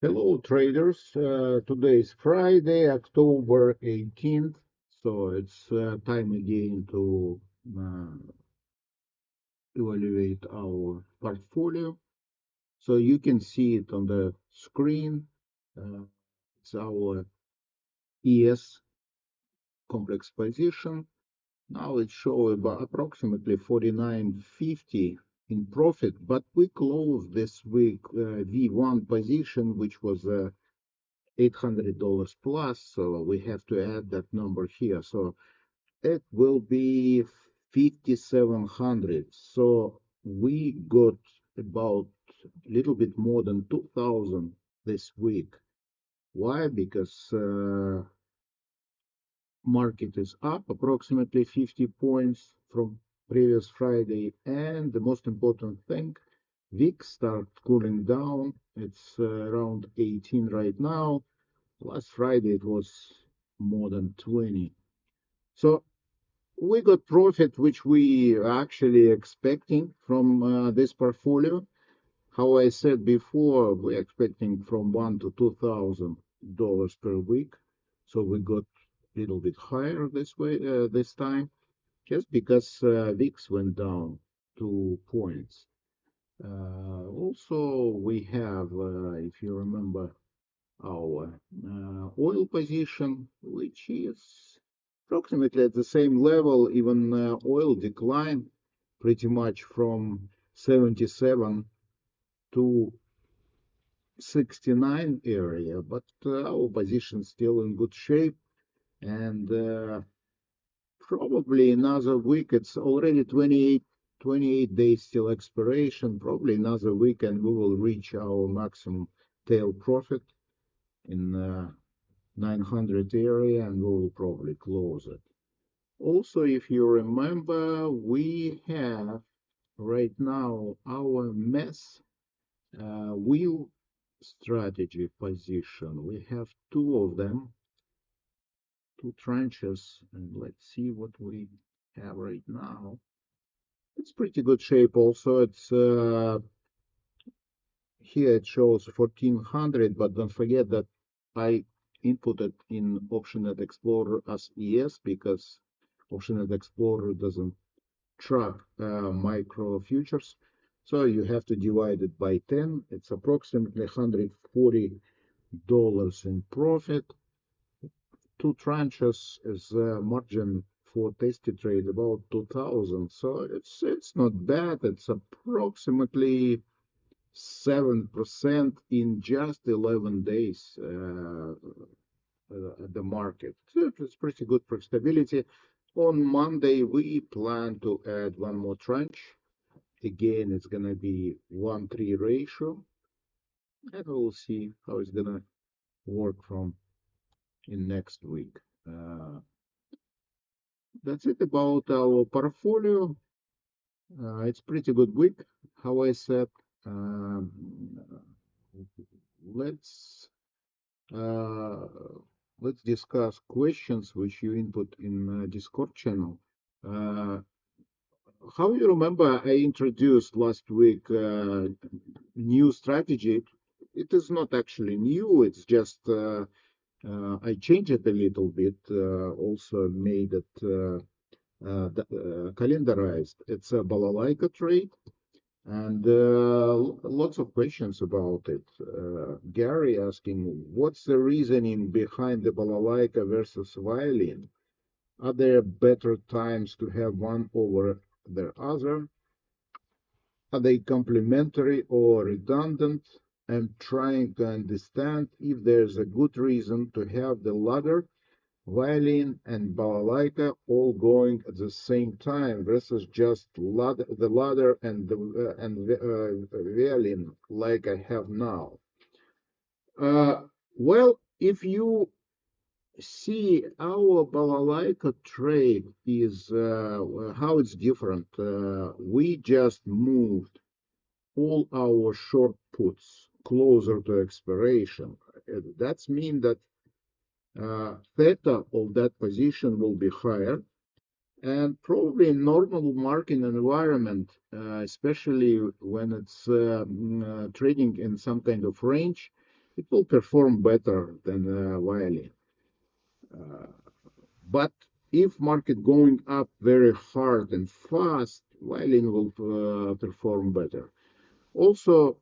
Hello traders, today is Friday, October 18th, so it's time again to uh, evaluate our portfolio. So you can see it on the screen. Uh, it's our ES complex position. Now it shows about approximately 49.50 in profit, but we closed this week V1 position, which was $800 plus, so we have to add that number here. So it will be 5,700. So we got about a little bit more than 2,000 this week. Why? Because market is up approximately 50 points from previous Friday, and the most important thing, VIX start cooling down. It's around 18 right now. Last Friday it was more than 20. So we got profit, which we are actually expecting from this portfolio. How I said before, we're expecting from one to $2,000 per week. So we got a little bit higher this way this time, just because VIX went down 2 points. Also, we have, if you remember, our oil position, which is approximately at the same level. Even oil declined pretty much from 77 to 69 area, but our position still in good shape. And probably another week, it's already 28 days till expiration. Probably another week, and we will reach our maximum tail profit in 900 area, and we will probably close it. Also, if you remember, we have right now our mess wheel strategy position. We have two of them, two tranches, and let's see what we have right now. It's pretty good shape also. It's here it shows 1400, but don't forget that I inputted in OptionNet Explorer as ES because OptionNet Explorer doesn't track micro futures. So you have to divide it by 10. It's approximately $140 in profit. Two tranches is margin for tasty trade about 2000. So it's not bad. It's approximately 7% in just 11 days at the market. So it's pretty good profitability. On Monday, we plan to add one more tranche. Again, it's going to be 1:3 ratio, and we'll see how it's going to work from in next week. Uh, that's it about our portfolio. It's pretty good week, how I said. Um, let's uh, let's discuss questions which you input in Discord channel. Uh, how you remember I introduced last week new strategy? It is not actually new. It's just I changed it a little bit. Also made it calendarized. It's a balalaika trade, and lots of questions about it. Gary asking, what's the reasoning behind the balalaika versus violin? Are there better times to have one over the other? Are they complementary or redundant? I'm trying to understand if there's a good reason to have the ladder, violin, and balalaika all going at the same time versus just the ladder and violin like I have now. Well, if you see our balalaika trade is how it's different. We just moved all our short puts closer to expiration. That means that theta of that position will be higher, and probably in normal market environment, especially when it's trading in some kind of range, it will perform better than violin. Uh, but if market going up very hard and fast, violin will perform better. Also,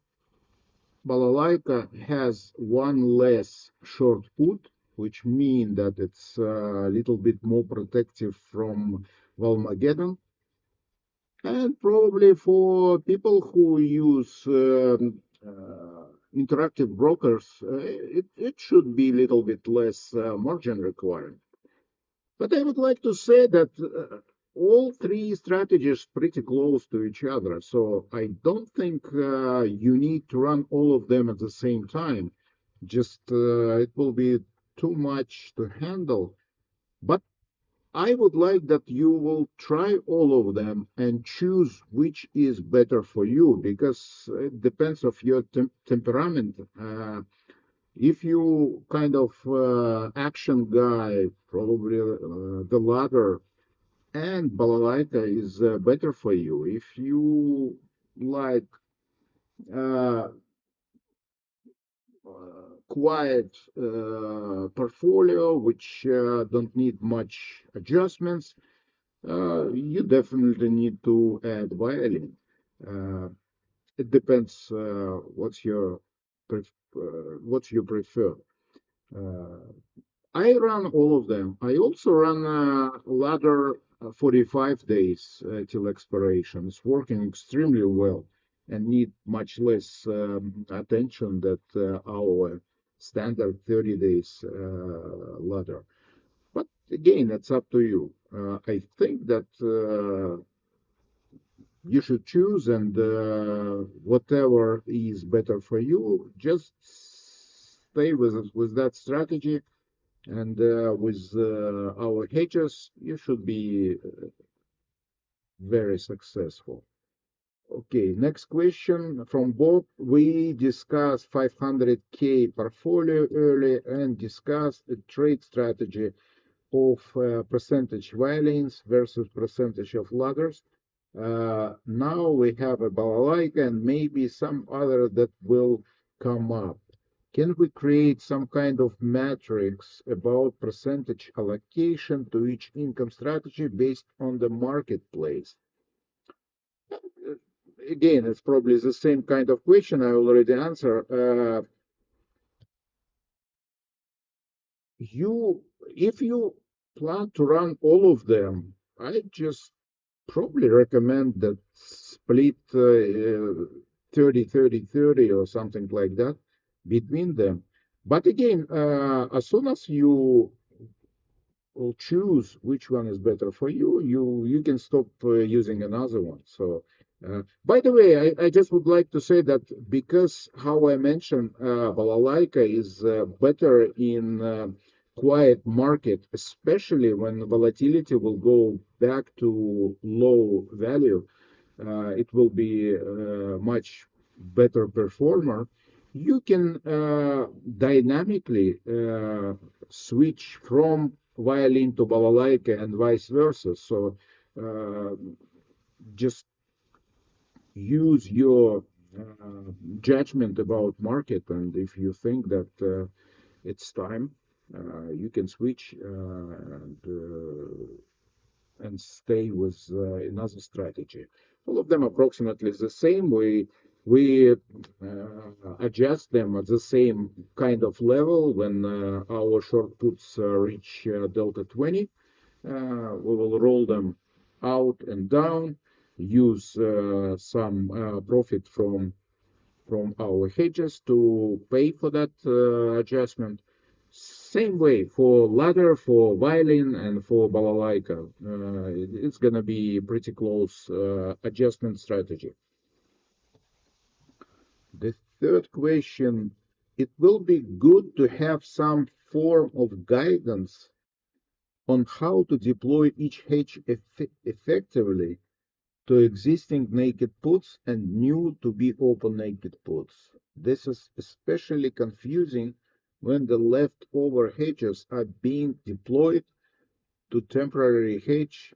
balalaika has one less short put, which means that it's a little bit more protective from Valmageddon. And probably for people who use interactive brokers, it should be a little bit less margin required. But I would like to say that all three strategies pretty close to each other. So I don't think you need to run all of them at the same time. Just it will be too much to handle. But I would like that you will try all of them and choose which is better for you because it depends of your temperament. If you kind of action guy, probably the latter and balalaika is better for you. If you like uh, quiet portfolio which don't need much adjustments, you definitely need to add violin. Uh, it depends what you prefer. Uh, I run all of them. I also run ladder 45 days till expiration. It's working extremely well and need much less attention that our standard 30 days ladder. But again, it's up to you. I think that you should choose, and whatever is better for you, just stay with that strategy. And with our hedges, you should be very successful. Okay, next question from Bob. We discussed 500K portfolio earlier and discussed the trade strategy of percentage violins versus percentage of ladders. Now we have a balalaika and maybe some other that will come up. Can we create some kind of matrix about percentage allocation to each income strategy based on the marketplace? Uh, Again, it's probably the same kind of question I already answered. You, if you plan to run all of them, I just probably recommend that split 30, 30, 30 or something like that between them. But again, as soon as you will choose which one is better for you, you can stop using another one. So, by the way, I just would like to say that because how I mentioned, balalaika is better in quiet market, especially when volatility will go back to low value, it will be a much better performer. You can dynamically switch from violin to balalaika and vice versa. So uh, just use your judgment about market, and if you think that it's time, you can switch and stay with another strategy. All of them approximately the same. We adjust them at the same kind of level when our short puts reach delta 20. We will roll them out and down, use some profit from our hedges to pay for that adjustment. Same way for ladder, for violin, and for balalaika. It's gonna be pretty close adjustment strategy. The third question, it will be good to have some form of guidance on how to deploy each hedge effectively to existing naked puts and new to be open naked puts. This is especially confusing when the leftover hedges are being deployed to temporarily hedge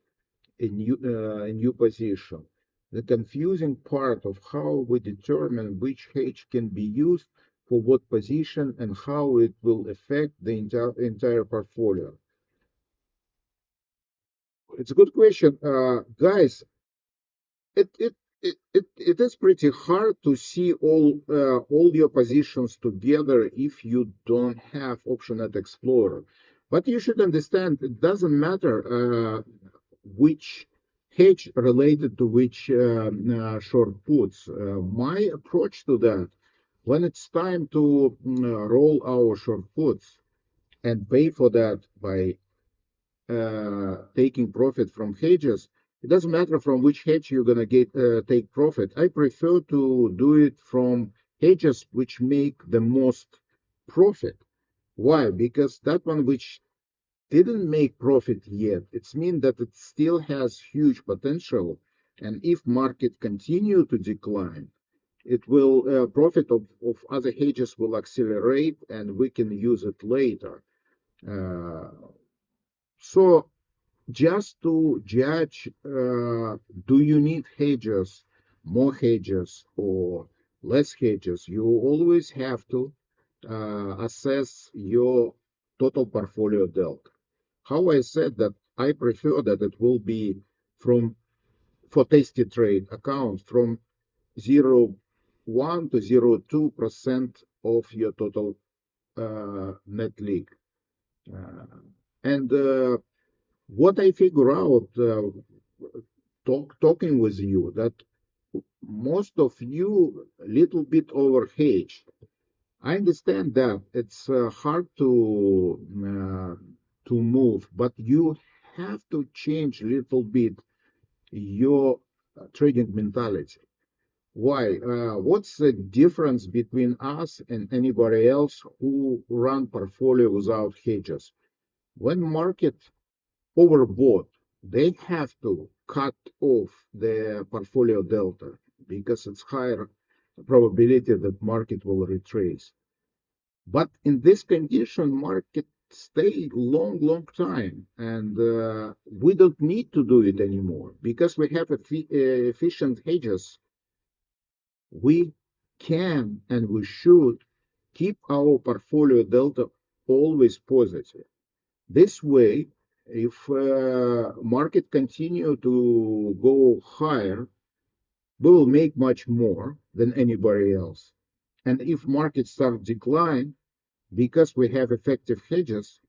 a new position. The confusing part of how we determine which hedge can be used for what position and how it will affect the entire portfolio? It's a good question. Guys, it is pretty hard to see all your positions together if you don't have OptionNet Explorer. But you should understand it doesn't matter which hedge related to which short puts. My approach to that, when it's time to roll our short puts and pay for that by taking profit from hedges, it doesn't matter from which hedge you're gonna take profit. I prefer to do it from hedges which make the most profit. Why? Because that one which didn't make profit yet, it's mean that it still has huge potential, and if market continue to decline, it will profit of other hedges will accelerate, and we can use it later. So just to judge, do you need hedges, more hedges or less hedges, you always have to assess your total portfolio delta. How I said that I prefer that it will be from, for tastytrade account, from 0.1 to 0.2% of your total net league. And what I figure out talking with you, that most of you a little bit overhedged. I understand that it's hard to move, but you have to change a little bit your trading mentality. Why? What's the difference between us and anybody else who run portfolio without hedges? When market overbought, they have to cut off the portfolio delta because it's higher probability that market will retrace. But in this condition, market stay long time, and we don't need to do it anymore because we have efficient hedges. We can and we should keep our portfolio delta always positive. This way, if market continue to go higher, we will make much more than anybody else. And if market start decline, because we have effective hedges,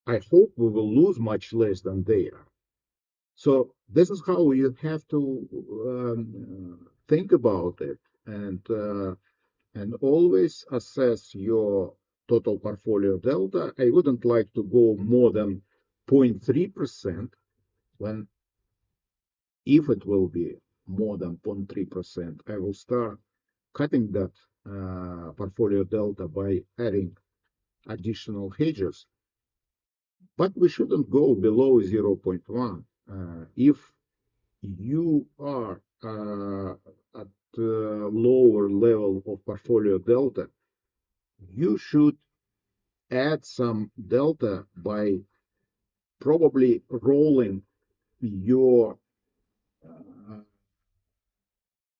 I hope we will lose much less than they are. So this is how you have to think about it, and always assess your total portfolio delta. I wouldn't like to go more than 0.3%. When, if it will be more than 0.3%, I will start cutting that portfolio delta by adding additional hedges. But we shouldn't go below 0.1. If you are at lower level of portfolio delta, you should add some delta by probably rolling your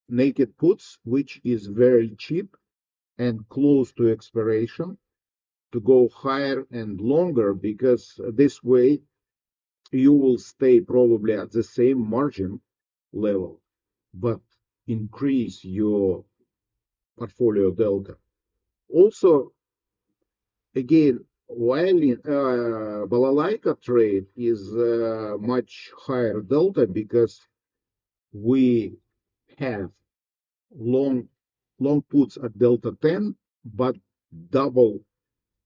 naked puts, which is very cheap and close to expiration, to go higher and longer, because this way you will stay probably at the same margin level, but increase your portfolio delta. Also, again, while in balalaika trade is much higher delta because we have long puts at delta 10, but double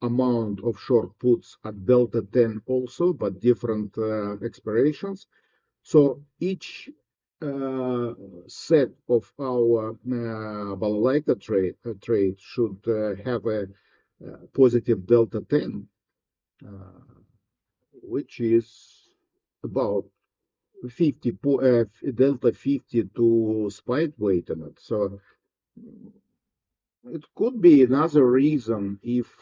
amount of short puts at delta 10 also, but different expirations. So each set of our balalaika trade should have a positive delta 10, which is about 50 delta 50 to spike weight in it. So it could be another reason if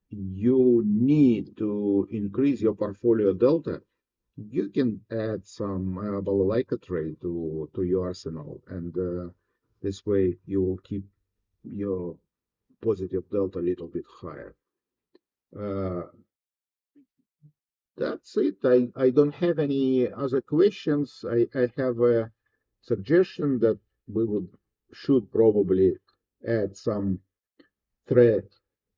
you need to increase your portfolio delta. You can add some balalaika trade to your arsenal, and this way you will keep your positive delta a little bit higher. That's it. I don't have any other questions. I have a suggestion that we should probably add some thread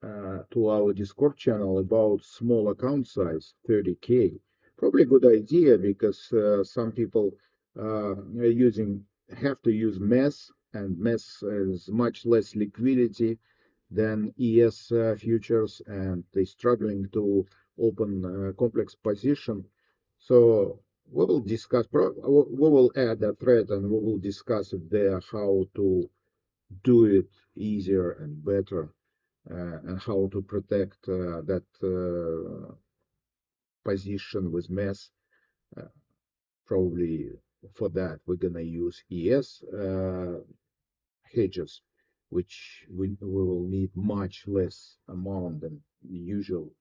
to our Discord channel about small account size, 30K. Probably a good idea because some people have to use MES, and MES is much less liquidity than ES futures, and they're struggling to open complex position. So we will discuss, we will add a thread and we will discuss it there how to do it easier and better, and how to protect that position with MES. Uh, Probably for that we're gonna use ES hedges, which we will need much less amount than the usual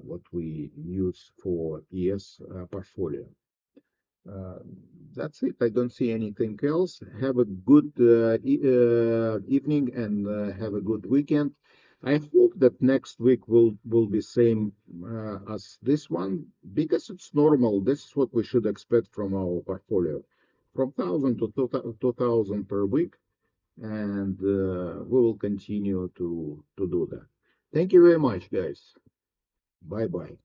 what we use for ES portfolio. Uh, that's it. I don't see anything else. Have a good evening and have a good weekend. I hope that next week will be same as this one because it's normal. This is what we should expect from our portfolio, from 1,000 to 2,000 per week, and we will continue to do that. Thank you very much, guys. Bye bye.